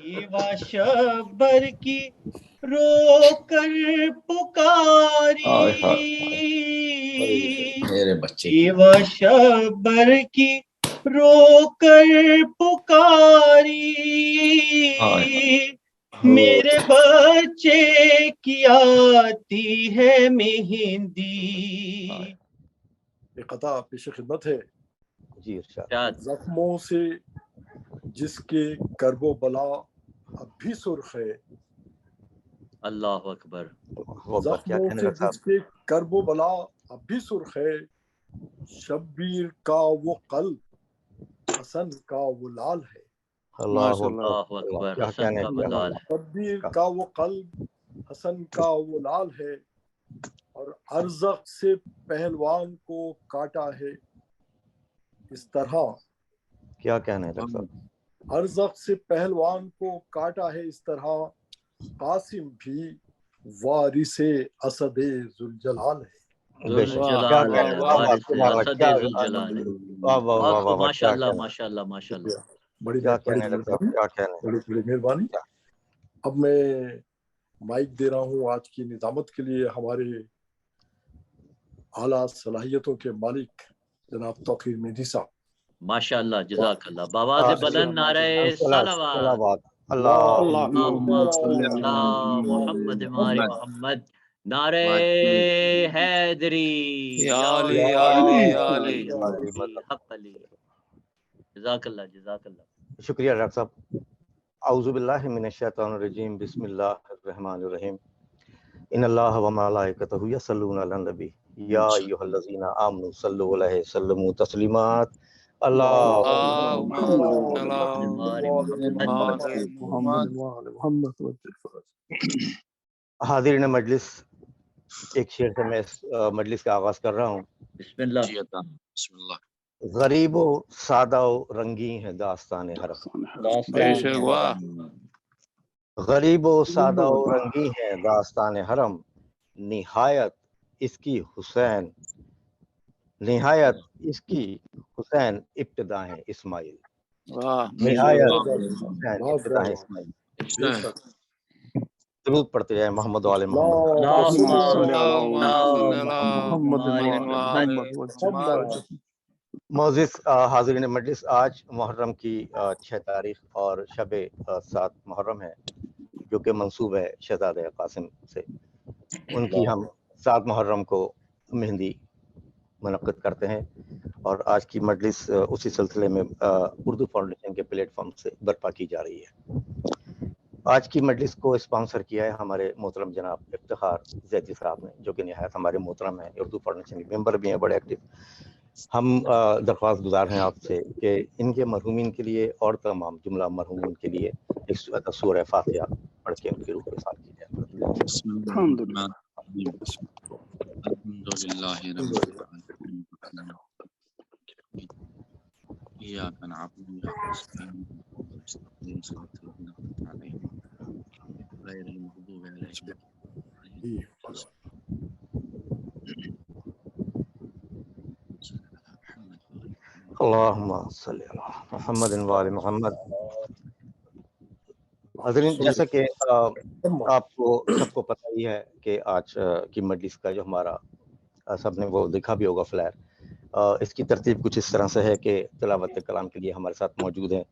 Eva شبر کی رو کر پکاری، میرے بچے ایوا شبر کی رو کر پکاری، میرے بچے کی آتی ہے مہندی. ایک قطع پیش خدمت ہے. جی ارشاد. زخموں سے جس کے کرب و بلا اب بھی سرخ ہے. اللہ اکبر. زخموں سے جس کے کرب و بلا اب بھی سرخ ہے. شبیر کا وہ قلب حسن کا وہ لال ہے. اللہ اکبر. حسن کا وہ لال ہے. شبیر کا وہ قلب حسن کا وہ لال ہے. اور ارزق سے پہلوان کو کاٹا ہے اس طرح. کیا کہنا ہے ڈاکٹر صاحب؟ ارزق سے پہلوان کو کاٹا ہے اس طرح. قاسم بھی وارث اسد ذوالجلال ہے. ماشاء اللہ ماشاء اللہ ماشاء اللہ. بڑی مہربانی. اب میں مائک دے رہا ہوں آج کی نظامت کے لیے ہمارے اعلیٰ صلاحیتوں کے مالک جناب توقیر مہدی صاحب. ماشاء اللہ جزاک اللہ. بآواز بلند نعرہ صلوات. اللہم محمد محمد. نعرہ حیدری. جزاک اللہ جزاک اللہ. شکریہ ڈاکٹر صاحب. اعوذ باللہ من الشیطان الرجیم. بسم اللہ الرحمن الرحیم. ان اللہ و ملائکتہ یصلون علی النبی یا ایھا الذین آمنوا صلوا علیہ وسلموا تسلیما. حاضرین مجلس، ایک شعر سے میں مجلس کا آغاز کر رہا ہوں. بسم اللہ. بسم اللہ. غریب و سادہ و رنگی ہے داستان حرم. غریب و سادہ و رنگی ہے داستان حرم. نہایت اس کی حسین ابتدا ہے اسماعیل. نہایت حسین ابتدا ہے اسماعیل. درود پڑھتے جائیں محمد و آل محمد. معزز حاضرین مجلس، آج محرم کی 6 تاریخ اور شب 7 محرم ہے، جو کہ منسوب ہے شہزادہ قاسم سے. ان کی ہم 7 محرم کو مہندی منعقد کرتے ہیں، اور آج کی مجلس اسی سلسلے میں اردو فاؤنڈیشن کے پلیٹ فارم سے برپا کی جا رہی ہے. آج کی مجلس کو اسپانسر کیا ہے ہمارے محترم جناب افتخار زیدی صاحب نے، جو کہ نہایت ہمارے محترم ہیں، اردو فاؤنڈیشن کے ممبر بھی ہیں، بڑے ایکٹیو. ہم درخواست گزار ہیں آپ سے کہ ان کے مرحومین کے لیے اور تمام جملہ مرحومین کے لیے ایک سورہ فاتحہ پڑھ کے ان کی روح کے ساتھ کی جائے. الحمدللہ إياك نعبد وإياك نستعين اهدنا الصراط المستقيم غير المغضوب عليهم. اللہم صلی علی محمد و آل محمد. حضرین، جیسا کہ آپ کو سب کو پتہ ہی ہے کہ آج کی مجلس کا جو ہمارا سب نے وہ دیکھا بھی ہوگا فلائر، اس کی ترتیب کچھ اس طرح سے ہے کہ تلاوت کلام کے لیے ہمارے ساتھ موجود ہیں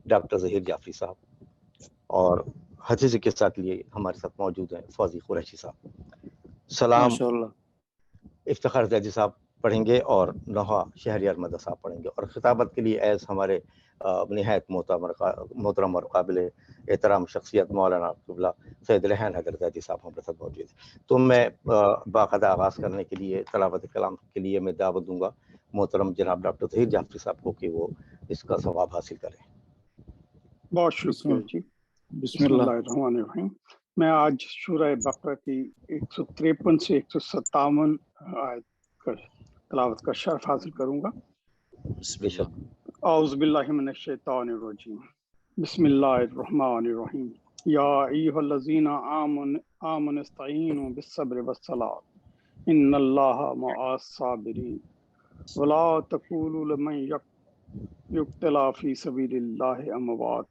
ڈاکٹر ظہیر جعفری صاحب، اور حدیث قصہ کے لیے ہمارے ساتھ موجود ہیں فوزی قریشی صاحب. سلام افتخار زیدی صاحب پڑھیں گے اور نوحہ شہریار مدہ صاحب پڑھیں گے، اور خطابت کے لیے ایز ہمارے نہایت محترم اور قابل احترام شخصیت مولانا قبلہ سید رحان حیدر زیدی صاحب ہمارے ساتھ موجود ہیں. تو میں باقاعدہ آغاز کرنے کے لیے تلاوت کلام کے لیے میں دعوت دوں گا محترم جناب ڈاکٹر ظہیر جعفری صاحب کو کہ وہ اس کا ثواب حاصل کریں. بہت شکریہ جی. بسم اللہ الرحمن الرحیم. میں آج سورہ بقرہ کی 153 سے 157 آیت کا تلاوت کا شرف حاصل کروں گا. اعوذ باللہ من الشیطان الرجیم. بسم اللہ الرحمن الرحیم. یا ایھا الذین آمنوا استعینوا بالصبر والصلاۃ ان اللہ مع الصابرین ولا تقولوا لمن یقتل فی سبیل اللہ اموات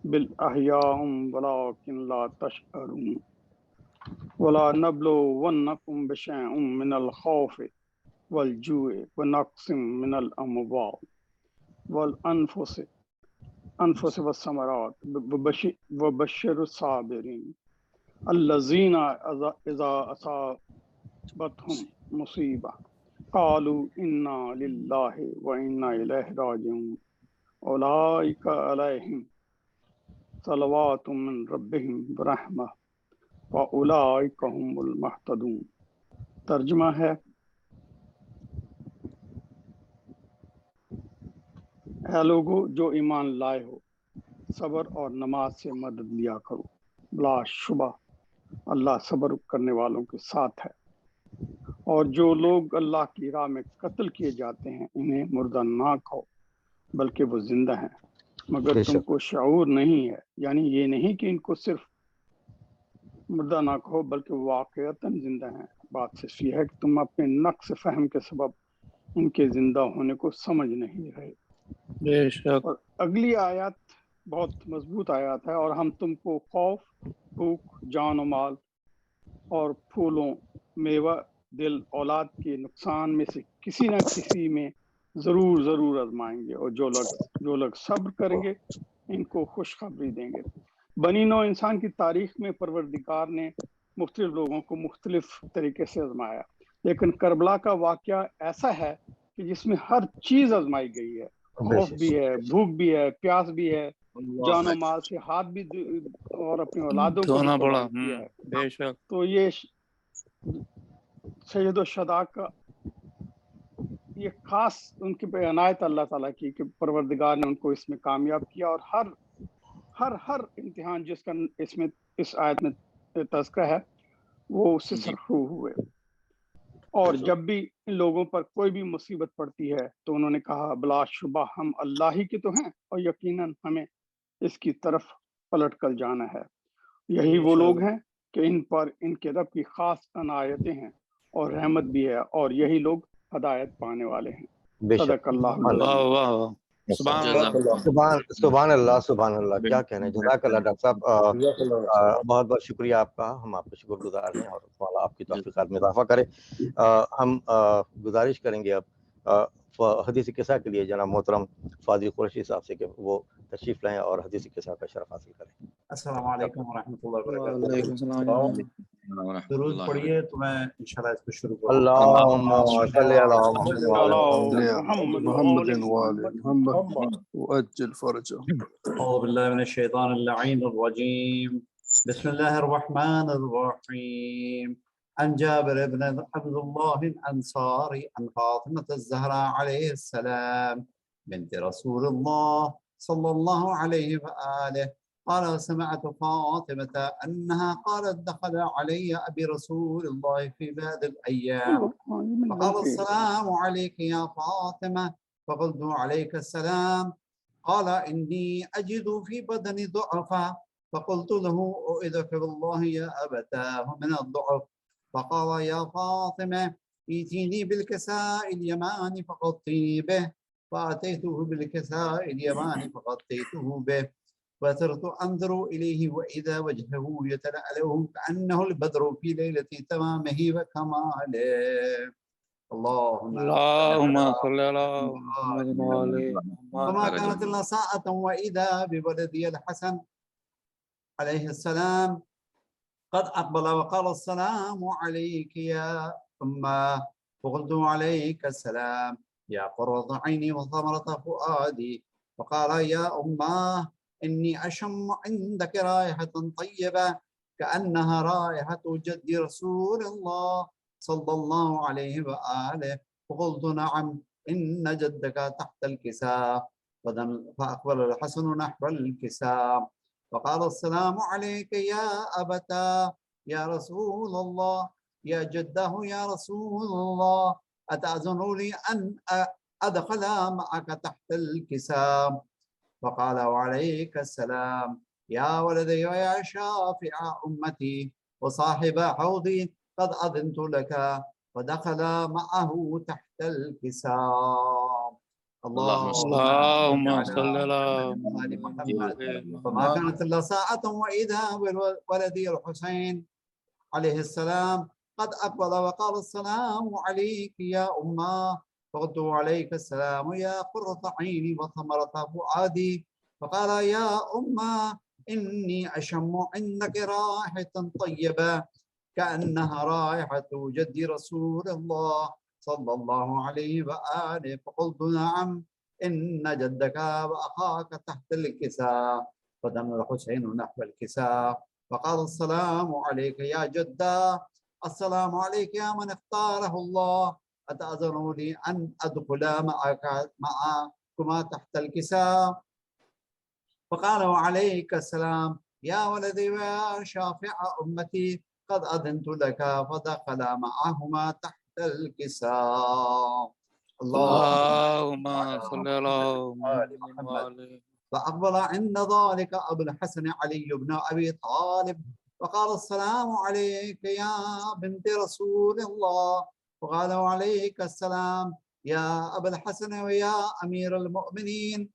بالأحياء ولكن لا تشعرون ولا نبلونكم بشيء من الخوف والجوع ونقص من الأموال والأنفس والثمرات وبشر الصابرين الذين إذا أصابتهم مصيبة قالوا إنا لله وإنا إليه راجعون أولئك عليهم صلوات من ربهم برحمة وأولئك هم المهتدون۔ ترجمہ ہے، اے لوگو جو ایمان لائے ہو، صبر اور نماز سے مدد لیا کرو، بلا شبہ اللہ صبر کرنے والوں کے ساتھ ہے۔ اور جو لوگ اللہ کی راہ میں قتل کیے جاتے ہیں انہیں مردہ نہ کھاؤ بلکہ وہ زندہ ہیں مگر تم کو شعور نہیں ہے، یعنی یہ نہیں کہ ان کو صرف مردہ نہ کہو بلکہ واقعتاً زندہ ہیں۔ بات صرف یہ ہے کہ تم اپنے نقص فہم کے سبب ان کے زندہ ہونے کو سمجھ نہیں رہے۔ بے شک۔ اور اگلی آیات بہت مضبوط آیات ہے، اور ہم تم کو خوف، بھوک، جان و مال اور پھولوں، میوہ، دل، اولاد کے نقصان میں سے کسی نہ کسی میں ضرور آزمائیں گے، اور جو لوگ صبر کریں گے ان کو خوشخبری دیں گے۔ بنی نوع انسان کی تاریخ میں پروردگار نے مختلف لوگوں کو مختلف طریقے سے آزمایا، لیکن کربلا کا واقعہ ایسا ہے کہ جس میں ہر چیز آزمائی گئی ہے، خوف بھی ہے، بھوک بھی ہے، پیاس بھی ہے، جان و مال سے ہاتھ بھی اور اپنی اولادوں کو بھی دھونا پڑا۔ قربان کیا ہے۔ بے شک۔ تو یہ سید الشہداء کا یہ خاص ان کی عنایت اللہ تعالیٰ کی کہ پروردگار نے ان کو اس میں کامیاب کیا، اور ہر امتحان جس کا اس آیت میں تذکرہ ہے وہ اس سے سرخرو ہوئے۔ اور جب بھی ان لوگوں پر کوئی بھی مصیبت پڑتی ہے تو انہوں نے کہا بلا شبہ ہم اللہ ہی کے تو ہیں اور یقیناً ہمیں اس کی طرف پلٹ کر جانا ہے۔ یہی وہ لوگ ہیں کہ ان پر ان کے رب کی خاص عنایتیں ہیں اور رحمت بھی ہے، اور یہی لوگ ہدایت پانے والے ہیں۔ صدق اللہ واہ واہ واہ، سبحان اللہ، سبحان اللہ، سبحان اللہ، کیا کہنا ہے۔ جزاک اللہ ڈاکٹر صاحب، بہت بہت شکریہ آپ کا، ہم آپ کے شکر گزار ہیں، اور اللہ آپ کی توفیقات میں اضافہ کرے۔ ہم گزارش کریں گے اب حدیث قصہ کے لیے جناب محترم فاضل قریشی صاحب سے کہ وہ تشریف لائیں اور حدیث قصہ کا شرف حاصل کریں۔ السلام علیکم ورحمۃ اللہ وبرکاتہ۔ وعلیکم السلام۔ درود پڑھیے تو میں انشاءاللہ اس کو شروع کروں۔ اللہم صلی علی محمد محمد وأجل فرجه۔ اعوذ باللہ من الشیطان اللعین الرجیم، بسم اللہ الرحمن الرحیم۔ عن جابر بن عبد الله الأنصاري عن فاطمة الزهراء عليه السلام بنت رسول الله صلى الله عليه وآله قال سمعت فاطمة أنها قالت دخل علي أبي رسول الله في بعض الأيام فقال السلام عليك يا فاطمة فقلت عليك السلام قال إني أجد في بدني ضعفا فقلت له أعوذك بالله يا أبتاه من الضعف فقال يا فاطمة ائتيني بالكساء اليماني فغطيني به فأتيته بالكساء اليماني فغطيته به فصرت أنظر إليه وإذا وجهه يتلألأ كأنه البدر في ليلة تمامه وكماله۔ اللهم صل على محمد وعلى وما كانت إلا ساعة وإذا بولدي الحسن عليه السلام قد أقبل وقال السلام عليك يا أمه فقلت عليك السلام يا قرة عيني وثمرة فؤادي فقال يا أمه إني أشم عندك رائحة طيبة كأنها رائحة جد رسول الله صلى الله عليه وآله فقلت نعم إن جدك تحت الكساء فأقبل الحسن نحو الكساء فقال السلام عليك يا أبتا يا رسول الله يا جده يا رسول الله أتأذن لي أن أدخل معك تحت الكساء فقال وعليك السلام يا ولدي ويا شافع أمتي وصاحب حوضي قد أذنت لك فدخل معه تحت الكساء۔ اللهم صل على آل محمد. محمد. فما كانت إلا ساعة وإذا بولدي الحسين عليه السلام قد أقبل وقال السلام عليك يا أمه، فقلت عليك السلام يا قرة عيني وثمرة فؤادي. فقال يا أمه إني أشم عندك رائحة طيبة كأنها رائحة جدي رسول الله صلى الله عليه وآله. فقلت نعم إن جدك وأخاك تحت الكساء. فدم الحسين نحو الكساء فقال السلام عليك يا جدة، السلام عليك يا من اختاره الله، أتأذن لي أن أدخل معكما تحت الكساء؟ فقال وعليك السلام يا ولدي ويا شافع أمتي، قد أذنت لك. فدخل معهما تحت الكساء. اللهم صل على محمد. فأقبل عند ذلك أبو الحسن علي بن أبي طالب فقال السلام عليك يا بنت رسول الله. فقال وعليك السلام يا أبا الحسن ويا أمير المؤمنين.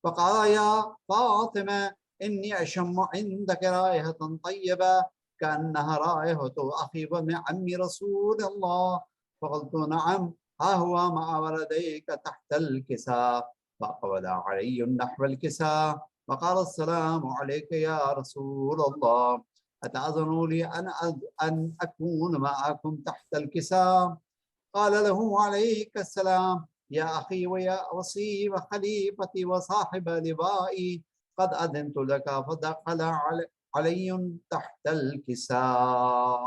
فقال يا فاطمة إني أشم عندك رائحة طيبة كأنها رائحة أخي وابن عم رسول الله. فقلت نعم ها هو مع ولديك تحت الكساء. فأقبل علي نحو الكساء فقال السلام عليك يا رسول الله، أتأذن لي أن أكون معكم تحت الكساء؟ قال له عليك السلام يا أخي ويا وصي وخليفتي وصاحب لبائي، قد أذنت لك. فدخل علي تحت الكساء.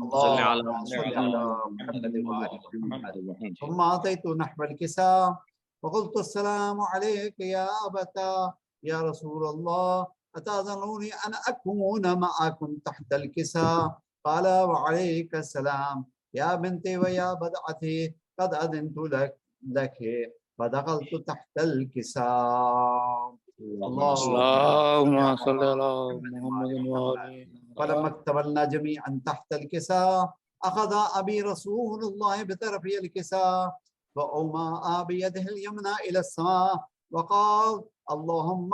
اللهم صل على محمد وآل محمد. ثم أتيت نحو الكساء فقلت السلام عليك يا أبتا يا رسول الله، أتأذنوني أن أكون معكم تحت الكساء؟ قال وعليك السلام يا بنتي ويا بدعتي، قد أذنت لك. فدخلت تحت الكساء. اللهم صل على محمد وآله. فلما اكتملنا جميعا تحت الكساء أخذ أبي رسول الله بطرفي الكساء وأومأ بيده اليمنى إلى السماء وقال اللهم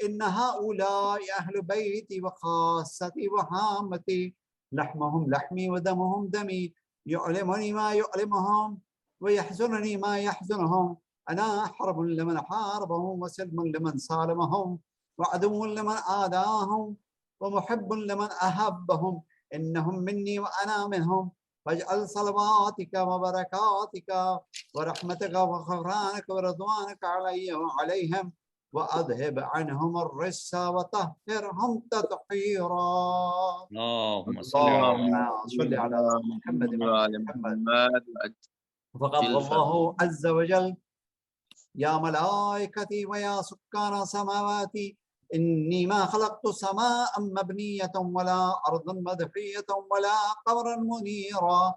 إن هؤلاء أهل بيتي وخاصتي وهامتي، لحمهم لحمي ودمهم دمي، يؤلمني ما يؤلمهم ويحزنني ما يحزنهم. أنا حرب لمن حاربهم وسلم لمن سالمهم وعدو لمن عاداهم ومحب لمن أحبهم. إنهم مني وأنا منهم، فاجعل صلواتك وبركاتك ورحمتك وغفرانك ورضوانك علي وعليهم، وأذهب عنهم الرجس وطهرهم تطهيرا. اللهم صل على محمد وآل محمد. فقال الله عز وجل يا ملائكتي ويا سكان سماواتي إني ما خلقت سماء مبنية ولا أرضا مدحية ولا قمرا منيرا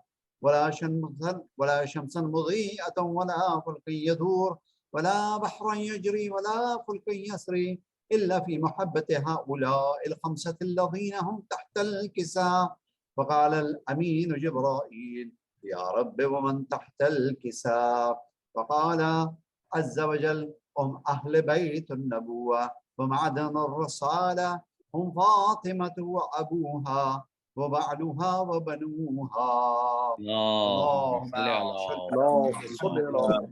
ولا شمسا مضيئة ولا فلك يدور ولا بحرا يجري ولا فلك يسري إلا في محبة هؤلاء الخمسة الذين هم تحت الكساء. فقال الأمين جبرائيل يا رب ومن تحت الكساء؟ فقال عز وجل هم أهل بيت النبوة ومعدن الرسالة، هم فاطمة وأبوها وبعلها وبنوها. اللهم صل على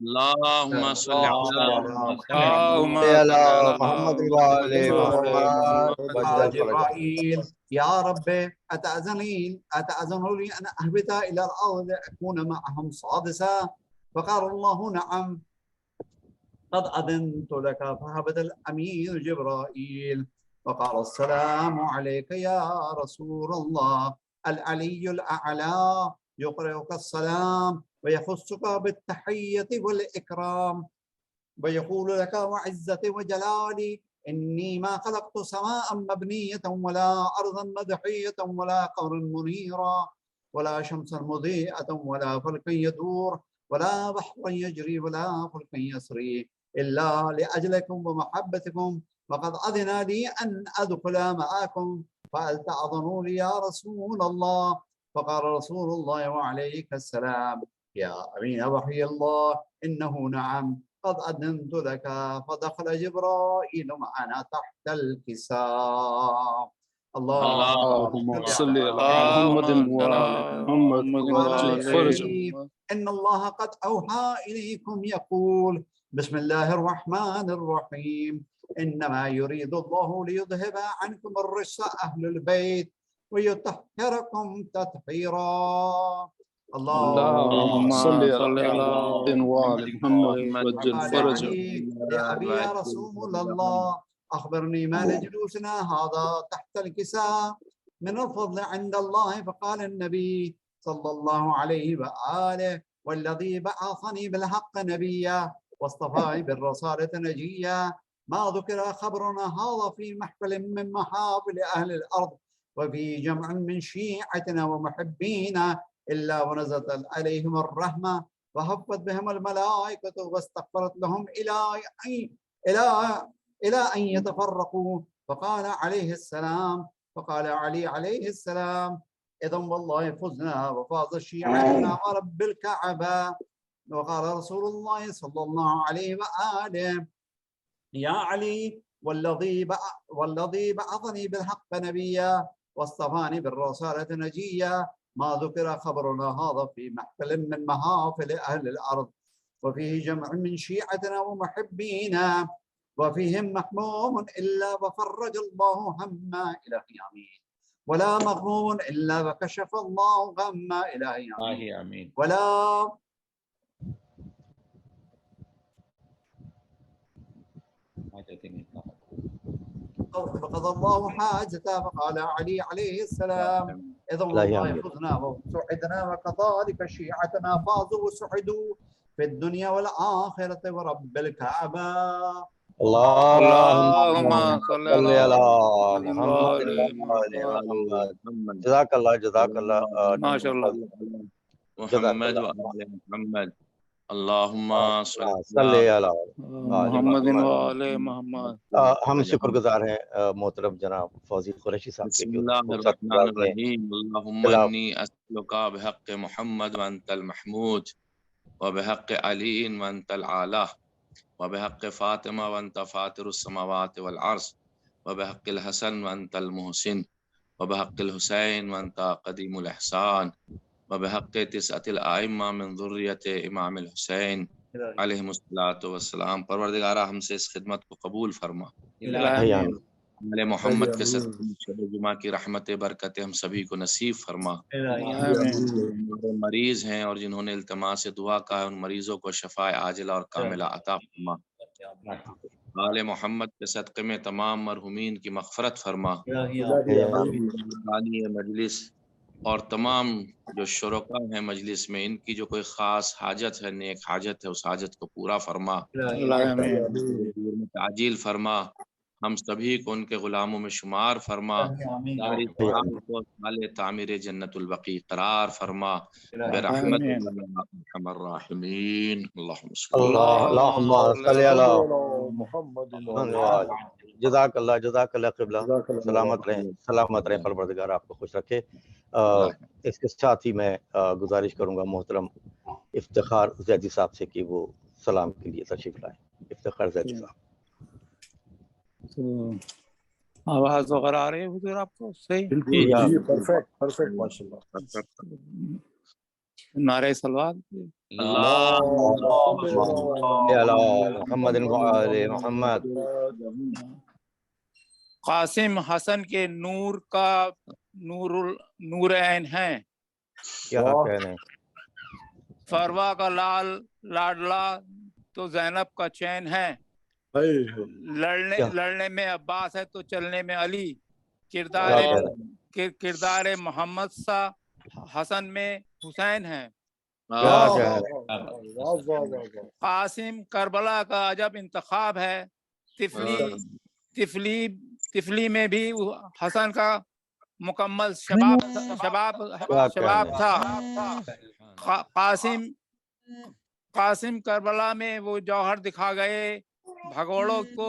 اللهم صل على يا رب أتأذن لي أن أهبط إلى الأرض أكون معهم سادسا؟ فقال الله نعم قد أذنت لك. فهبط الأمين جبرائيل وقال السلام عليك يا رسول الله، العلي الأعلى يقرئك السلام ويخصك بالتحية والإكرام ويقول لك وعزتي وجلالي إني ما خلقت سماء مبنية ولا أرضا مدحية ولا قمرا منيرا ولا شمسا مضيئة ولا فلك يدور ولا بحرا يجري ولا فلك يسري إلا لأجلكم ومحبتكم وقد أذن لي أن أدخل معكم فهل تأذنون لي يا رسول الله؟ فقال رسول الله وعليك السلام يا أمين وحي الله إنه نعم قد أذنت لك. فدخل جبرائيل معنا تحت الكساء. اللهم صل على اللهم محمد وعلى محمد وعجل فرجهم. إن الله قد أوحى إليكم يقول بسم الله الرحمن الرحيم إنما يريد الله ليذهب عنكم الرجس أهل البيت ويطهركم تطهيرا. اللهم صل على محمد وعلى محمد وعجل فرجهم. لأبي يا رسول الله أخبرني ما لجلوسنا هذا تحت الكساء من الفضل عند الله. فقال النبي صلى الله عليه وآله والذي بعثني بالحق نبيا واصطفاني بالرسالة نجيا ما ذكر خبرنا هذا في محفل من محافل أهل الأرض وفي جمع من شيعتنا ومحبينا إلا ونزلت عليهم الرحمة وهفت بهم الملائكة واستغفرت لهم إلى أن يتفرقوا. فقال عليه السلام فقال علي عليه السلام إذن والله فزنا وفاز شيعتنا ورب الكعبة. وقال رسول الله صلى الله عليه وآله يا علي والذي بعثني بالحق نبيا واصطفاني بالرسالة نجيا ما ذكر خبرنا هذا في محفل من محافل أهل الأرض وفيه جمع من شيعتنا ومحبينا وفيهم محموم إلا وفرج الله هما إلهي آمين ولا مغموم إلا وكشف الله غما إلهي آمين ولا فقضى الله حاجته. فقال علي عليه السلام إذا والله فزنا وسعدنا وكذلك شيعتنا فازوا وسعدوا في الدنيا والآخرة ورب الكعبة. اللهم صل على محمد. جزاک اللہ ما شاء اللہ. محمد وآل محمد. اللہم صلی علی محمد وآل محمد. ہم شکر گزار ہیں محترم جناب فوزی قریشی صاحب کے. بسم اللہ الرحمن الرحیم. اللہم انی اسألک بحق محمد وانت المحمود وبحق علی وانت العالی وبحق فاطمہ وانت فاطر السماوات والعرض وبحق الحسن وانت المحسن وبحق الحسین وانت قدیم الاحسان وبحق تسعۃ الائمہ من ذریۃ امام الحسین علیہ الصلوۃ والسلام. پروردگارہ ہم سے اس خدمت کو قبول فرما. علی محمد کے صدقے شب جمعہ کی رحمت برکت ہم سبھی کو نصیب فرما. مریض ہیں اور جنہوں نے التماس دعا کا ہے ان مریضوں کو شفاء عاجلہ اور کاملہ عطا فرما. آل محمد کے صدقے میں تمام مرحومین کی مغفرت فرما. مجلس اور تمام جو شرکا ہیں مجلس میں ان کی جو کوئی خاص حاجت ہے نیک حاجت ہے اس حاجت کو پورا فرما. تعجیل فرما. ہم سبھی کو ان کے غلاموں میں شمار فرما. تعمیر جنت البقیع قرار فرما برحمت ارحم الراحمین. اللہم صلی علی محمد. جزاک اللہ قبلہ. سلامت رہیں پروردگار آپ کو خوش رکھے. اس کے ساتھ ہی میں گزارش کروں گا محترم افتخار زیدی صاحب سے کہ وہ سلام کے لیے تشریف لائیں. افتخار زیدی صاحب. آواز وغیرہ آ رہی ہے حضور آپ کو صحیح؟ پرفیکٹ ماشاءاللہ. نعرہ صلوات. محمد محمد. قاسم حسن کے نور کا نور عین ہیں. کیا کہنے. فروا کا لاڈلا تو زینب کا چین ہے. لڑنے میں عباس ہے تو چلنے میں علی. کردار محمد سا حسن میں حسین ہے. قاسم کربلا کا عجب انتخاب ہے. تفلی میں بھی حسن کا مکمل شباب تھا. قاسم کربلا میں وہ جوہر دکھا گئے. بھگوڑوں کو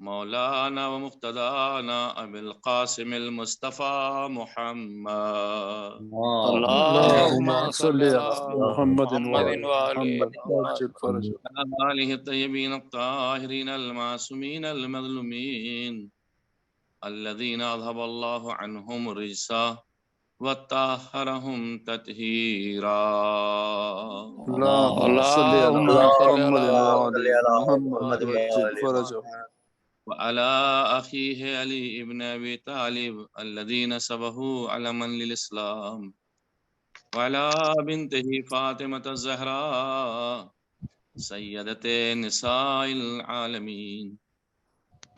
مولانا و مقتدانا ابی القاسم المصطفى محمد اللهم صل على محمد وعلى محمد آلہ الطیبین الطاہرین المعصومین المظلومین الذین اذهب اللہ عنہم الرجس وطہرہم تطہیرا. اللهم صل على محمد وعجل فرجه وعلى أخيه علي ابن أبي طالب الذين سبقوه علما للإسلام وعلى بنته فاطمة الزهراء سيدة نساء العالمين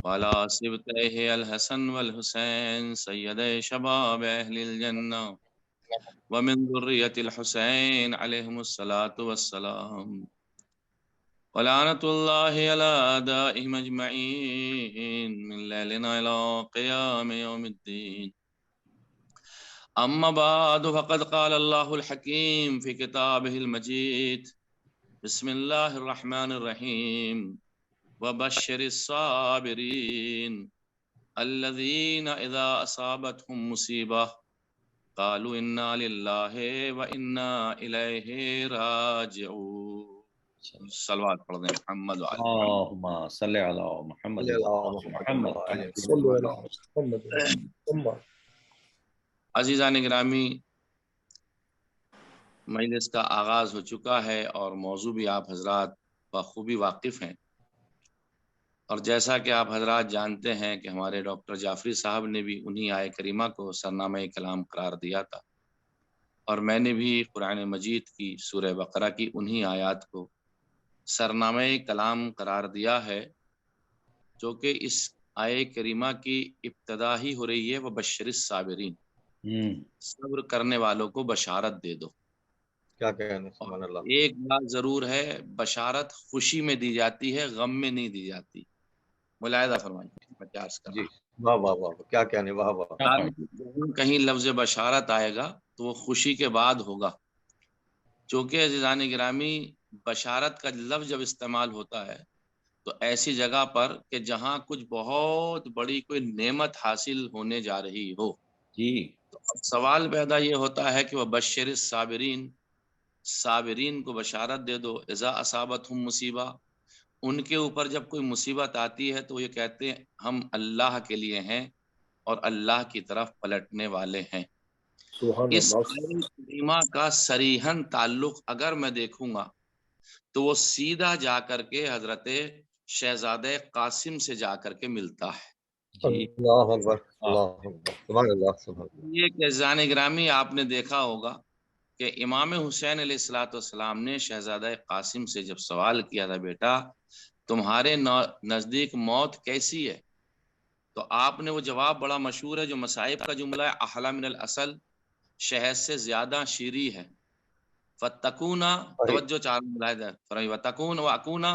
وعلى سبطيه الحسن والحسين سيدي شباب أهل الجنة ومن ذرية الحسين عليهم الصلاة والسلام ولعنة الله على أعدائهم أجمعين من ليلنا إلى قيام يوم الدين. أما بعد فقد قال الله الحكيم في كتابه المجيد بسم الله الرحمن الرحيم وبشر الصابرين الذين إذا أصابتهم مصيبة قالوا إنا لله وإنا إليه راجعون. صلوات پڑھ دیں محمد اللہم صلی علی محمد عزیزان گرامی، مجلس کا آغاز ہو چکا ہے اور موضوع بھی آپ حضرات بخوبی واقف ہیں، اور جیسا کہ آپ حضرات جانتے ہیں کہ ہمارے ڈاکٹر جعفری صاحب نے بھی انہی آیہ کریمہ کو سرنامہ کلام قرار دیا تھا، اور میں نے بھی قرآن مجید کی سورہ بقرہ کی انہی آیات کو سرنامہ کلام قرار دیا ہے، جو کہ اس آیہ کریمہ کی ابتدا ہی ہو رہی ہے وبشر الصابرین، صبر کرنے والوں کو بشارت دے دو. کیا کہنے سبحان اللہ. ایک بات ضرور ہے، بشارت خوشی میں دی جاتی ہے، غم میں نہیں دی جاتی. ملاحظہ فرمائیے میں کیا عرض کر رہا ہوں. واہ واہ واہ، کیا کہنے، واہ واہ. کہیں لفظ بشارت آئے گا تو وہ خوشی کے بعد ہوگا، چونکہ عزیزان گرامی بشارت کا لفظ جب استعمال ہوتا ہے تو ایسی جگہ پر کہ جہاں کچھ بہت بڑی کوئی نعمت حاصل ہونے جا رہی ہو، جی، تو اب سوال پیدا یہ ہوتا ہے کہ وہ بشر الصابرین، صابرین کو بشارت دے دو. اذا اصابتہم مصیبہ، ان کے اوپر جب کوئی مصیبت آتی ہے تو یہ کہتے ہیں ہم اللہ کے لیے ہیں اور اللہ کی طرف پلٹنے والے ہیں. اس کریمہ کا صریحاً تعلق اگر میں دیکھوں گا تو وہ سیدھا جا کر کے حضرت شہزادہ قاسم سے جا کر کے ملتا ہے. اللہ اکبر، اللہ اکبر، سبحان اللہ، سبحان اللہ. یہ کہ عزیزان گرامی آپ نے دیکھا ہوگا کہ امام حسین علیہ الصلوۃ والسلام نے شہزادہ قاسم سے جب سوال کیا تھا بیٹا تمہارے نزدیک موت کیسی ہے، تو آپ نے وہ جواب بڑا مشہور ہے جو مصائب کا جملہ ہے، احلی من الاصل، شہد سے زیادہ شیریں ہے. فتکونا، توجہ چار ملاحظہ فرمائیے، وتکون واکونا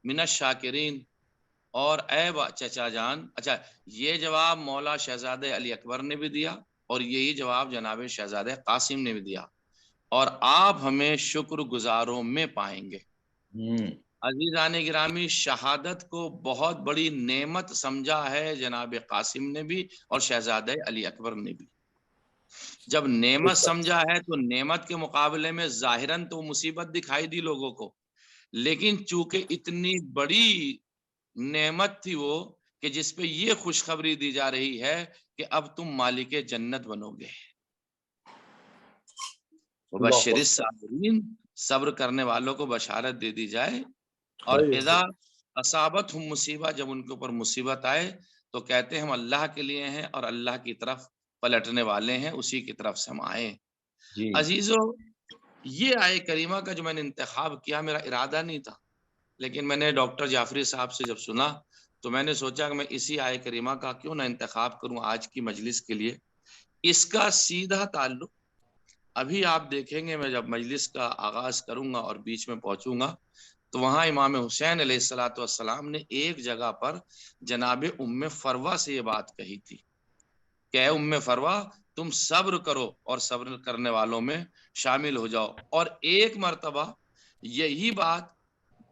من الشاکرین، اور اے چچا جان. اچھا، یہ جواب مولا شہزادہ علی اکبر نے بھی دیا اور یہی جواب جناب شہزادہ قاسم نے بھی دیا، اور آپ ہمیں شکر گزاروں میں پائیں گے. عزیزان گرامی، شہادت کو بہت بڑی نعمت سمجھا ہے جناب قاسم نے بھی اور شہزادہ علی اکبر نے بھی. جب نعمت سمجھا ہے تو نعمت کے مقابلے میں ظاہراً تو مصیبت دکھائی دی لوگوں کو، لیکن چونکہ اتنی بڑی نعمت تھی وہ کہ جس پہ یہ خوشخبری دی جا رہی ہے کہ اب تم مالک جنت بنو گے. وبشر الصابرین، صبر کرنے والوں کو بشارت دے دی جائے. اور اذا اصابتہم مصیبہ، جب ان کے اوپر مصیبت آئے تو کہتے ہیں ہم اللہ کے لیے ہیں اور اللہ کی طرف پلٹنے والے ہیں، اسی کی طرف سے ہم آئے. عزیزو، یہ آیہ کریمہ کا جو میں نے انتخاب کیا میرا ارادہ نہیں تھا، لیکن میں نے ڈاکٹر جعفری صاحب سے جب سنا تو میں نے سوچا کہ میں اسی آیہ کریمہ کا کیوں نہ انتخاب کروں آج کی مجلس کے لیے. اس کا سیدھا تعلق ابھی آپ دیکھیں گے، میں جب مجلس کا آغاز کروں گا اور بیچ میں پہنچوں گا تو وہاں امام حسین علیہ الصلوۃ والسلام نے ایک جگہ پر جناب ام فروہ سے یہ بات کہی تھی کہ اے ام فروہ، تم صبر کرو اور صبر کرنے والوں میں شامل ہو جاؤ. اور ایک مرتبہ یہی بات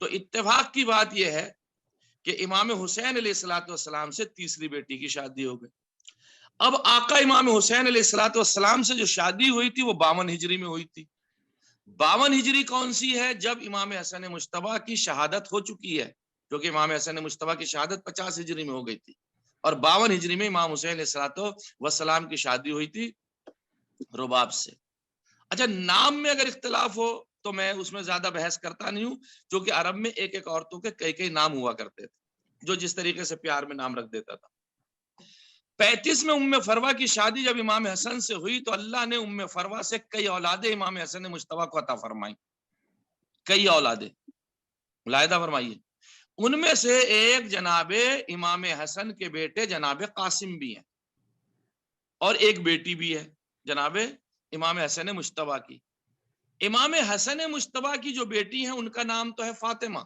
تو اتفاق کی بات یہ ہے کہ امام حسین علیہ السلام سے تیسری بیٹی کی شادی ہو گئی. اب آقا امام حسین علیہ السلام سے جو شادی ہوئی تھی وہ 52 ہجری میں ہوئی تھی. 52 ہجری کون سی ہے؟ جب امام حسن مجتبیٰ کی شہادت ہو چکی ہے، کیونکہ امام حسن مجتبیٰ کی شہادت 50 ہجری میں ہو گئی تھی، اور 52 ہجری میں امام حسین علیہ السلام کی شادی ہوئی تھی رباب سے. اچھا، نام میں اگر اختلاف ہو تو میں اس میں زیادہ بحث کرتا نہیں ہوں، کیونکہ عرب میں ایک ایک عورتوں کے کئی کئی نام ہوا کرتے تھے، جو جس طریقے سے پیار میں نام رکھ دیتا تھا. 35 میں ام فروہ کی شادی جب امام حسن سے ہوئی تو اللہ نے ام فروہ سے کئی اولادیں امام حسن مجتبیٰ کو عطا فرمائی، کئی اولادیں ملاحظہ فرمائیے. ان میں سے ایک جناب امام حسن کے بیٹے جناب قاسم بھی ہیں، اور ایک بیٹی بھی ہے جناب امام حسن مجتبیٰ کی. امام حسن مجتبیٰ کی جو بیٹی ہیں ان کا نام تو ہے فاطمہ،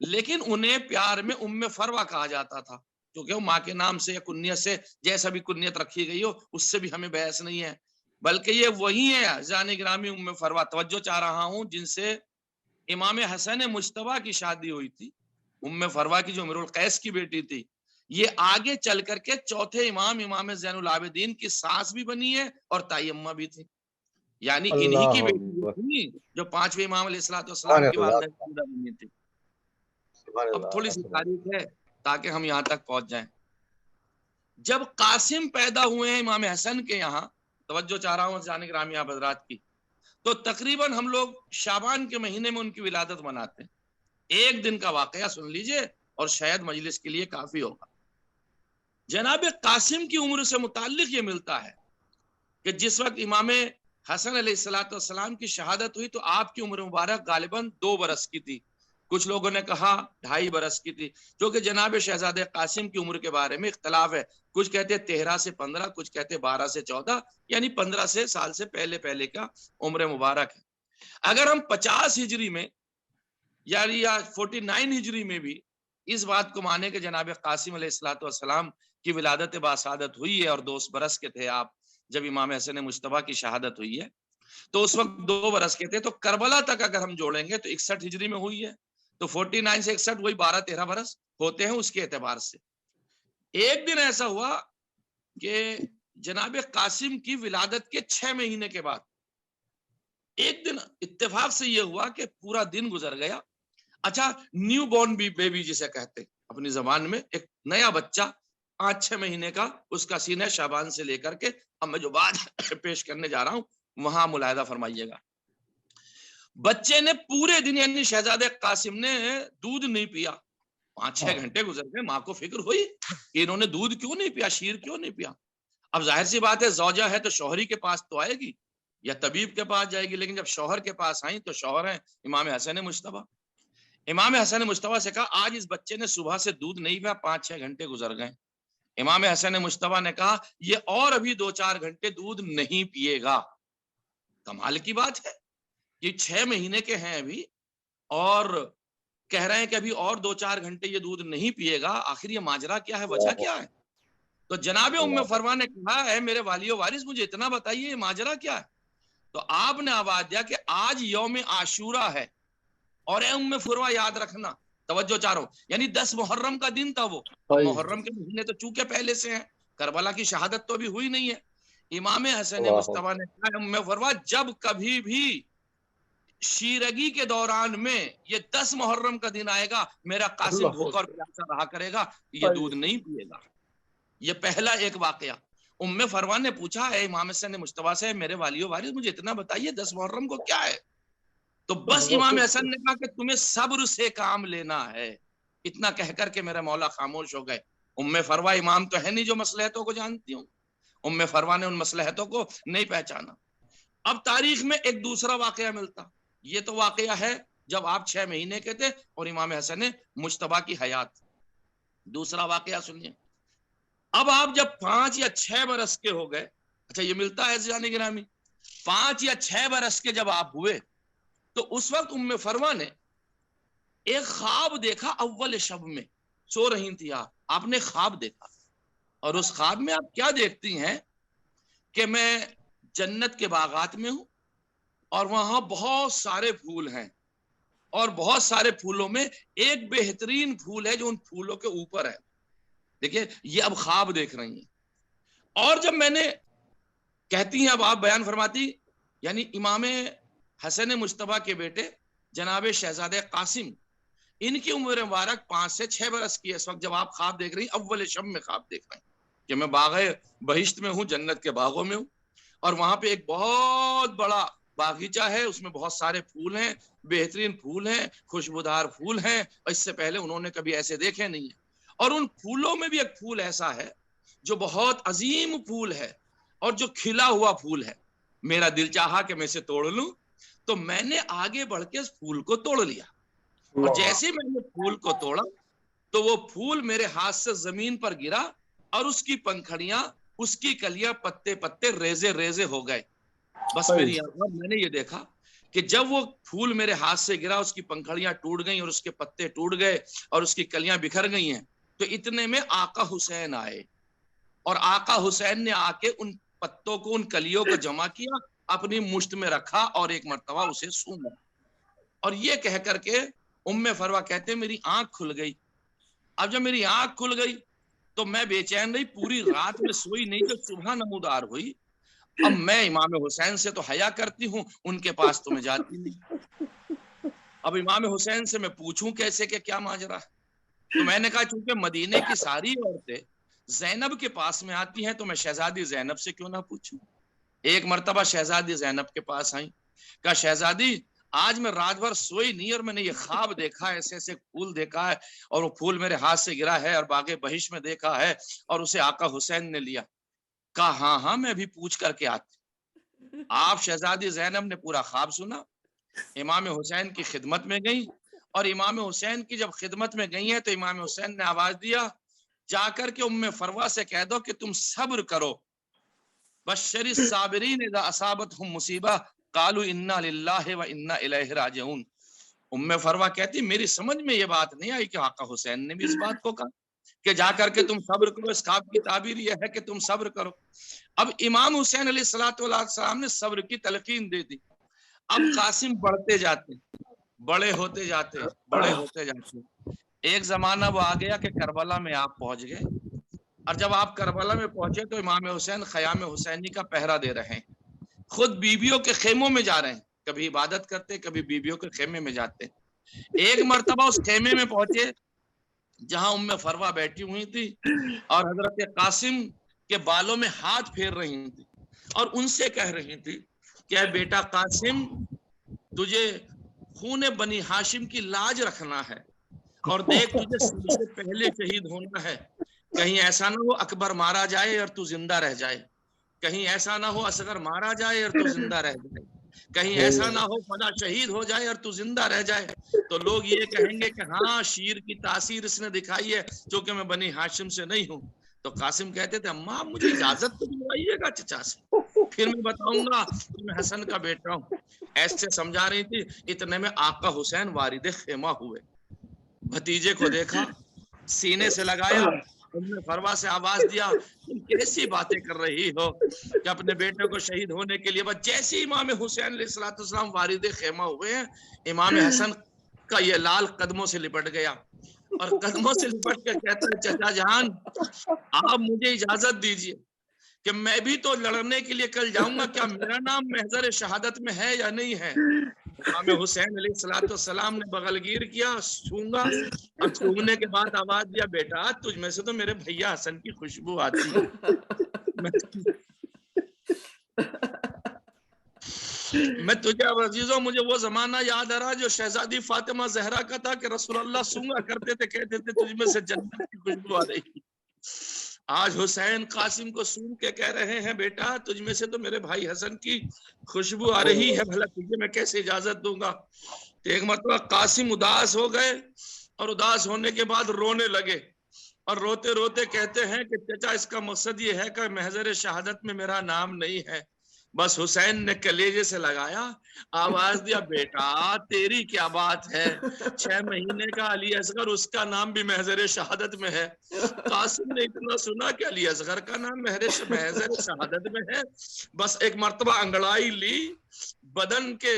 لیکن انہیں پیار میں ام فروہ کہا جاتا تھا، کیونکہ وہ ماں کے نام سے یا کنیت سے جیسا بھی کنیت رکھی گئی ہو اس سے بھی ہمیں بحث نہیں ہے، بلکہ یہ وہی ہے جان گرامی ام فروہ. توجہ چاہ رہا ہوں جن سے امام حسن مجتبیٰ کی شادی ہوئی تھی، ام فروہ کی جو امیر القیس کی بیٹی تھی، یہ آگے چل کر کے چوتھے امام زین العابدین کی ساس بھی بنی ہے اور تائی اماں بھی تھی، یعنی انہی کی بیٹی تھی جو 5ویں امام علیہ السلام کی والدہ بنی تھی. اب تھوڑی سی تاریخ ہے تاکہ ہم یہاں تک پہنچ جائیں. جب قاسم پیدا ہوئے ہیں امام حسن کے یہاں، توجہ چاہ رہا ہوں جان گرامی آپ حضرات کی، تو تقریباً ہم لوگ شعبان کے مہینے میں ان کی ولادت مناتے ہیں. ایک دن کا واقعہ سن لیجئے اور شاید مجلس کے لیے کافی ہوگا. جناب قاسم کی عمر سے متعلق یہ ملتا ہے کہ جس وقت امام حسن علیہ السلام کی شہادت ہوئی تو آپ کی عمر مبارک غالباً 2 برس کی تھی، کچھ لوگوں نے کہا 2.5 برس کی تھی، جو کہ جناب شہزادہ قاسم کی عمر کے بارے میں اختلاف ہے. کچھ کہتے 13 سے 15، کچھ کہتے 12 سے 14، یعنی 15 سال سے پہلے کا عمر مبارک ہے. اگر ہم 50 ہجری میں یا 49 ہجری میں بھی اس بات کو مانے کہ جناب قاسم علیہ السلام کی ولادت باسعادت ہوئی ہے اور 2 برس کے تھے آپ جب امام حسن مجتبیٰ کی شہادت ہوئی ہے، تو اس وقت 2 برس کے تھے، تو کربلا تک اگر ہم جوڑیں گے تو 61 ہجری میں ہوئی ہے، تو 49 سے 61 وہی 12-13 برس ہوتے ہیں اس کے اعتبار سے. ایک دن ایسا ہوا کہ جناب قاسم کی ولادت کے 6 مہینے کے بعد ایک دن اتفاق سے یہ ہوا کہ پورا دن گزر گیا. اچھا، نیو بورن بیبی جسے کہتے اپنی زبان میں، ایک نیا بچہ 5-6 مہینے کا، اس کا سینہ شعبان سے لے کر کے اب میں جو بات پیش کرنے جا رہا ہوں وہاں ملاحظہ فرمائیے گا. بچے نے پورے دن، یعنی شہزادہ قاسم نے دودھ نہیں پیا. 5-6 گھنٹے گزر گئے، ماں کو فکر ہوئی کہ انہوں نے دودھ کیوں نہیں پیا، شیر کیوں نہیں پیا. اب ظاہر سی بات ہے زوجہ ہے تو شوہری کے پاس تو آئے گی یا طبیب کے پاس جائے گی، لیکن جب شوہر کے پاس آئیں تو شوہر ہیں امام حسن مجتبیٰ. امام حسن مجتبیٰ سے کہا آج اس بچے نے صبح سے دودھ نہیں پیا، 5-6 گھنٹے گزر گئے. امام حسن مجتبیٰ نے کہا یہ اور ابھی 2-4 گھنٹے دودھ نہیں پیے گا. کمال کی بات ہے، یہ 6 مہینے کے ہیں ابھی اور کہہ رہے ہیں کہ ابھی اور 2-4 گھنٹے یہ دودھ نہیں پیے گا. آخر یہ ماجرا کیا ہے، وجہ کیا ہے؟ تو جناب ام فروہ نے کہا ہے میرے والی و وارث مجھے اتنا بتائیے یہ ماجرا کیا ہے. تو آپ نے آواز دیا کہ آج یوم عاشورہ ہے، اور اے ام فروہ یاد رکھنا، توجہ چاہ رہا ہوں، یعنی 10 محرم کا دن تھا وہ. محرم کے مہینے تو چونکہ پہلے سے ہیں، کربلا کی شہادت تو ابھی ہوئی نہیں ہے. امام حسن مجتبیٰ نے کہا ام فروہ جب کبھی بھی شیرگی کے دوران میں یہ 10 محرم کا دن آئے گا، میرا قاسم بھوکا اور پیاسا رہا کرے گا، یہ دودھ نہیں پیے گا. یہ پہلا ایک واقعہ. ام فروہ نے پوچھا ہے امام حسن مجتبیٰ سے میرے والی و وارث مجھے اتنا بتائیے 10 محرم کو کیا ہے؟ تو بس امام حسن نے کہا کہ تمہیں صبر سے کام لینا ہے. اتنا کہہ کر کے میرے مولا خاموش ہو گئے. ام فروہ امام تو ہے نہیں جو مصلحتوں کو جانتی ہوں، ام فروہ نے ان مصلحتوں کو نہیں پہچانا. اب تاریخ میں ایک دوسرا واقعہ ملتا. یہ تو واقعہ ہے جب آپ 6 مہینے کے تھے اور امام حسن مجتبیٰ کی حیات. دوسرا واقعہ سنیے. اب آپ جب 5 یا 6 برس کے ہو گئے، اچھا یہ ملتا ہے جان گرامی، 5 یا 6 برس کے جب آپ ہوئے تو اس وقت ام فروہ نے ایک خواب دیکھا. اول شب میں سو رہی تھی آپ نے خواب دیکھا، اور اس خواب میں آپ کیا دیکھتی ہیں کہ میں جنت کے باغات میں ہوں اور وہاں بہت سارے پھول ہیں، اور بہت سارے پھولوں میں ایک بہترین پھول ہے جو ان پھولوں کے اوپر ہے. دیکھیے یہ اب خواب دیکھ رہی ہیں. اور جب میں نے کہتی ہیں, اب آپ بیان فرماتی, یعنی امام حسن مجتبیٰ کے بیٹے جناب شہزادہ قاسم, ان کی عمر مبارک 5 سے 6 برس کی ہے اس وقت جب آپ خواب دیکھ رہی ہیں. اول شب میں خواب دیکھ رہے ہیں کہ میں باغ بہشت میں ہوں, جنت کے باغوں میں ہوں, اور وہاں پہ ایک بہت بڑا باغیچہ ہے, اس میں بہت سارے پھول ہیں, بہترین پھول ہیں, خوشبودار پھول ہیں, اور اس سے پہلے انہوں نے کبھی ایسے دیکھے نہیں ہیں. اور ان پھولوں میں بھی ایک پھول ایسا ہے جو بہت عظیم پھول ہے اور جو کھلا ہوا پھول ہے. میرا دل چاہا کہ میں اسے توڑ لوں, تو میں نے آگے بڑھ کے اس پھول کو توڑ لیا, اور جیسے ہی میں نے پھول کو توڑا تو وہ پھول میرے ہاتھ سے زمین پر گرا, اور اس کی پنکھڑیاں, اس کی کلیاں پتے پتے ریزے ریزے ہو گئے. بس میری آنکھوں میں نے یہ دیکھا کہ جب وہ پھول میرے ہاتھ سے گرا, اس کی پنکھڑیاں ٹوٹ گئیں اور اس کے پتے ٹوٹ گئے اور اس کی کلیاں بکھر گئی ہیں, تو اتنے میں آقا حسین آئے, اور آقا حسین نے آ کے ان پتوں کو, ان کلیوں کو جمع کیا, اپنی مشت میں رکھا اور ایک مرتبہ اسے سونگا. اور یہ کہہ کر کے ام فروا کہتے میری آنکھ کھل گئی. اب جب میری آنکھ کھل گئی تو میں بے چین رہی, پوری رات میں سوئی نہیں, جو صبح نمودار ہوئی. اب میں امام حسین سے تو حیا کرتی ہوں, ان کے پاس تو میں جاتی نہیں. اب امام حسین سے میں پوچھوں کیسے کہ کیا ماجرا ہے, تو میں نے کہا چونکہ مدینے کی ساری عورتیں زینب کے پاس میں آتی ہیں تو میں شہزادی زینب سے کیوں نہ پوچھوں. ایک مرتبہ شہزادی زینب کے پاس آئیں, کہا شہزادی آج میں رات بھر سوئی نہیں, اور میں نے یہ خواب دیکھا ہے, ایسے ایسے پھول دیکھا ہے, اور وہ پھول میرے ہاتھ سے گرا ہے, اور باغ بہشت میں دیکھا ہے, اور اسے آقا حسین نے لیا. کہا ہاں ہاں میں بھی پوچھ کر کے آتی. آپ شہزادی زینب نے پورا خواب سنا, امام حسین کی خدمت میں گئی, اور امام حسین کی جب خدمت میں گئی ہیں تو امام حسین نے آواز دیا, جا کر کے ام فروا سے کہہ دو کہ تم صبر کرو. بشر الصابرین اذا اصابتهم مصیبہ قالوا انا للہ و انا الیہ راجعون. ام فروا کہتی میری سمجھ میں یہ بات نہیں آئی کہ آقا حسین نے بھی اس بات کو کہا کہ جا کر کے تم صبر کرو. اس خواب کی تعبیر یہ ہے کہ تم صبر کرو. اب امام حسین علیہ السلام نے صبر کی تلقین دے دی. اب قاسم بڑھتے جاتے, بڑے ہوتے جاتے, بڑے ہوتے جاتے. ایک زمانہ وہ آ گیا کہ کربلا میں آپ پہنچ گئے, اور جب آپ کربلا میں پہنچے تو امام حسین خیام حسینی کا پہرا دے رہے ہیں, خود بیویوں کے خیموں میں جا رہے ہیں, کبھی عبادت کرتے کبھی بیویوں کے خیمے میں جاتے. ایک مرتبہ اس خیمے میں پہنچے جہاں ام فروا بیٹھی ہوئی تھی, اور حضرت قاسم کے بالوں میں ہاتھ پھیر رہی تھی, اور ان سے کہہ رہی تھی کہ اے بیٹا قاسم, تجھے خون بنی ہاشم کی لاج رکھنا ہے, اور دیکھ تجھے سب سے پہلے شہید ہونا ہے. کہیں ایسا نہ ہو اکبر مارا جائے اور تو زندہ رہ جائے, کہیں ایسا نہ ہو اصغر مارا جائے اور تو زندہ رہ جائے, کہیں ایسا نہ ہو فلاں شہید ہو جائے اور تو زندہ رہ جائے. تو لوگ یہ کہیں گے کہ ہاں شیر کی تاثیر اس نے دکھائی ہے, چونکہ میں بنی ہاشم سے نہیں ہوں. تو قاسم کہتے تھے اماں آپ مجھے اجازت تو دلوائیے گا چچا سے, پھر میں بتاؤں گا کہ میں حسن کا بیٹا ہوں. ایسے سمجھا رہی تھی. اتنے میں آقا حسین وارد خیمہ ہوئے, بھتیجے کو دیکھا, سینے سے لگایا, انہوں نے فروا سے آواز دیا تم کیسی باتیں کر رہی ہو کہ اپنے بیٹے کو شہید ہونے کے لیے. بس جیسے امام حسین علیہ السلام وارد خیمہ ہوئے ہیں, امام حسن کا یہ لال قدموں سے لپٹ گیا, اور قدموں سے لپٹ کے کہتا ہے چچا جان آپ مجھے اجازت دیجیے کہ میں بھی تو لڑنے کے لیے کل جاؤں گا, کیا میرا نام محضر شہادت میں ہے یا نہیں ہے. امام حسین علیہ السلام نے بغلگیر کیا, سونگا, اور سونگنے کے بعد آواز دیا بیٹا تجھ میں سے تو میرے بھیا حسن کی خوشبو آتی ہے. میں تجھے عزیزوں, مجھے وہ زمانہ یاد آ رہا جو شہزادی فاطمہ زہرا کا تھا کہ رسول اللہ سونگا کرتے تھے, کہتے تھے تجھ میں سے جنت کی خوشبو آ رہی. آج حسین قاسم کو سون کے کہہ رہے ہیں بیٹا تجھ میں سے تو میرے بھائی حسن کی خوشبو آ رہی ہے, بھلا تجھے میں کیسے اجازت دوں گا. ایک مرتبہ قاسم اداس ہو گئے, اور اداس ہونے کے بعد رونے لگے, اور روتے روتے کہتے ہیں کہ چچا اس کا مقصد یہ ہے کہ محضر شہادت میں میرا نام نہیں ہے. بس حسین نے کلیجے سے لگایا, آواز دیا بیٹا تیری کیا بات ہے, 6 مہینے کا علی اصغر اس کا نام بھی محضر شہادت میں ہے. قاسم نے اتنا سنا کہ علی اصغر کا نام محضر شہادت میں ہے, بس ایک مرتبہ انگڑائی لی, بدن کے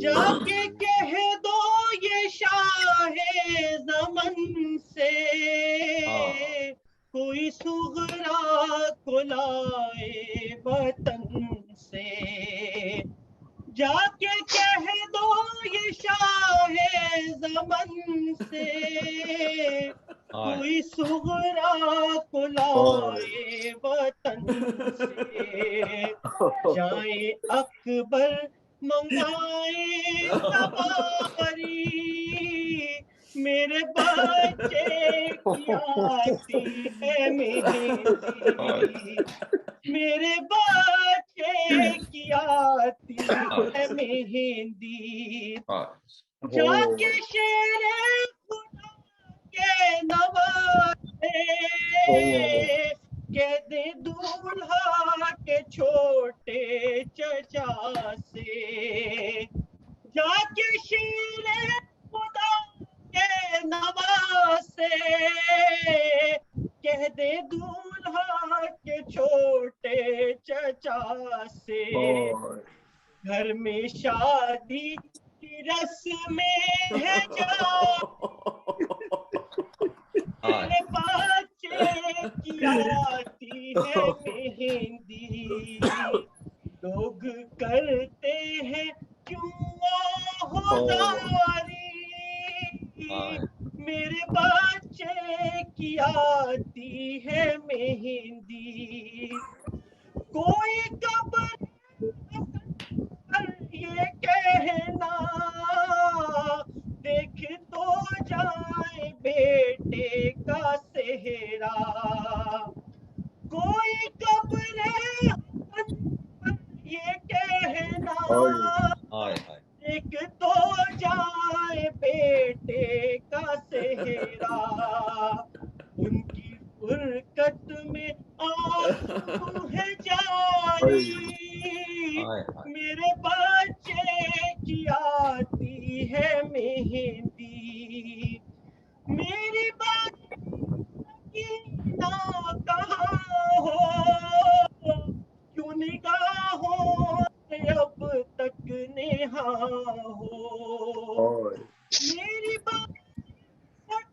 جا کے کہہ دو یہ شاہ زمن سے کوئی سغرا کو لائے وطن سے جا کے کہہ دو یہ شاہ زمن سے کوئی سغرا کو لائے وطن سے جائیں اکبر منگائے سواری میرے بچے کی آتی ہے مہندی میرے بچے کی آتی ہے مہندی جا کے شیر خدا کے نوازے کہہ دے دولہا کے چھوٹے چچا سے جا کے شیر خدا کے نوازے کہہ دے دولہا کے چھوٹے چچا سے گھر میں شادی کی رسمیں ہے میرے بچے کی آتی ہے مہندی لوگ کرتے ہیں کیوں آہوزاری میرے بچے کی آتی ہے مہندی کوئی قبر یہ کہنا دیکھ تو جائے بیٹے کا صحرا کوئی قبر یہ کہنا دیکھ تو جائے بیٹے کا صحرا ان کی فرقت میں آنسو ہے جاری میرے بچے کی آتی ہے مہندی میری بات کی نہ کہاں ہو کیوں نگاہوں سے اب تک نہاں ہو میری بات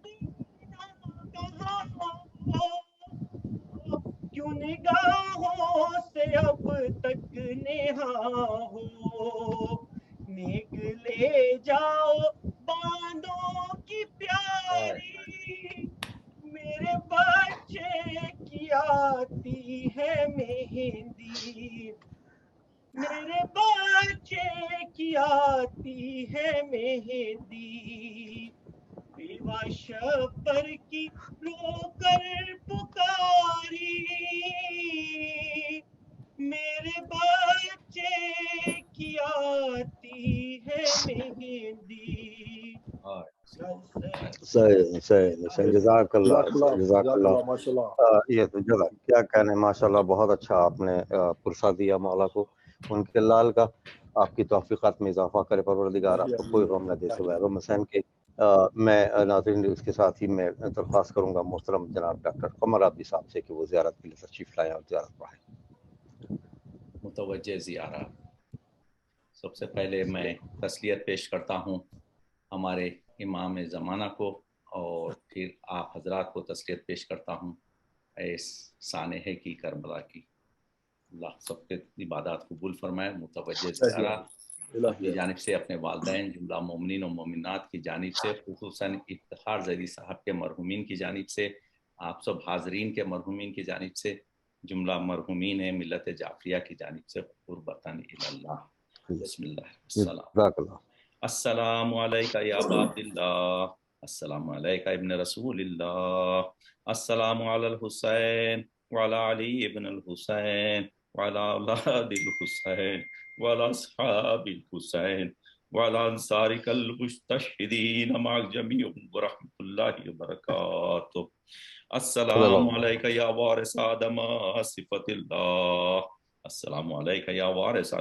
کی نہ کہاں ہو کیوں نگاہوں سے اب تک نہاں ہو نیک لے جاؤ باندوں کی پیاری میرے بچے کی آتی ہے مہندی میرے بچے کی آتی ہے مہندی بیوہ شبر کی رو کر پکاری میرے بچے کی آتی ہے مہندی جزاک اللہ یہ تو کیا کہنے ماشاءاللہ بہت اچھا آپ نے پرسہ دیا مولا کو ان کے لال کا آپ کی توفیقات میں اضافہ کرے پروردگار آپ کو کوئی غم نہ دے سوائے غم حسین کے میں ناظرین اس کے ساتھ ہی میں درخواست کروں گا محترم جناب ڈاکٹر قمر عابدی صاحب سے کہ وہ زیارت کے لیے تشریف لائیں اور زیارت پڑھائیں متوجہ زیارہ سب سے پہلے میں تسلیت پیش کرتا ہوں ہمارے امام زمانہ کو اور پھر آپ حضرات کو تسلیت پیش کرتا ہوں اس سانحے کی کربلا کی اللہ سب کے عبادات قبول فرمائے متوجہ زیارہ اپنی جانب سے اپنے والدین جملہ مومنین و مومنات کی جانب سے خصوصاً افتخار زیدی صاحب کے مرحومین کی جانب سے آپ سب حاضرین کے مرحومین کی جانب سے جملہ مرحومین ملت جعفریہ کی جانب سے قربتاً اللہ بسم اللہ السلام علیکہ یا ابا عبداللہ السلام علیکہ ابن رسول اللہ السلام علی الحسین وعلی علی ابن الحسین وعلی اولاد الحسین وعلی اصحاب الحسین وعلی انصارک المستشہدین مع الجمیع ورحمۃ اللہ وبرکاتہ السلام علیکہ یا وارث آدم صفت اللہ السلام علیکہ یا وارث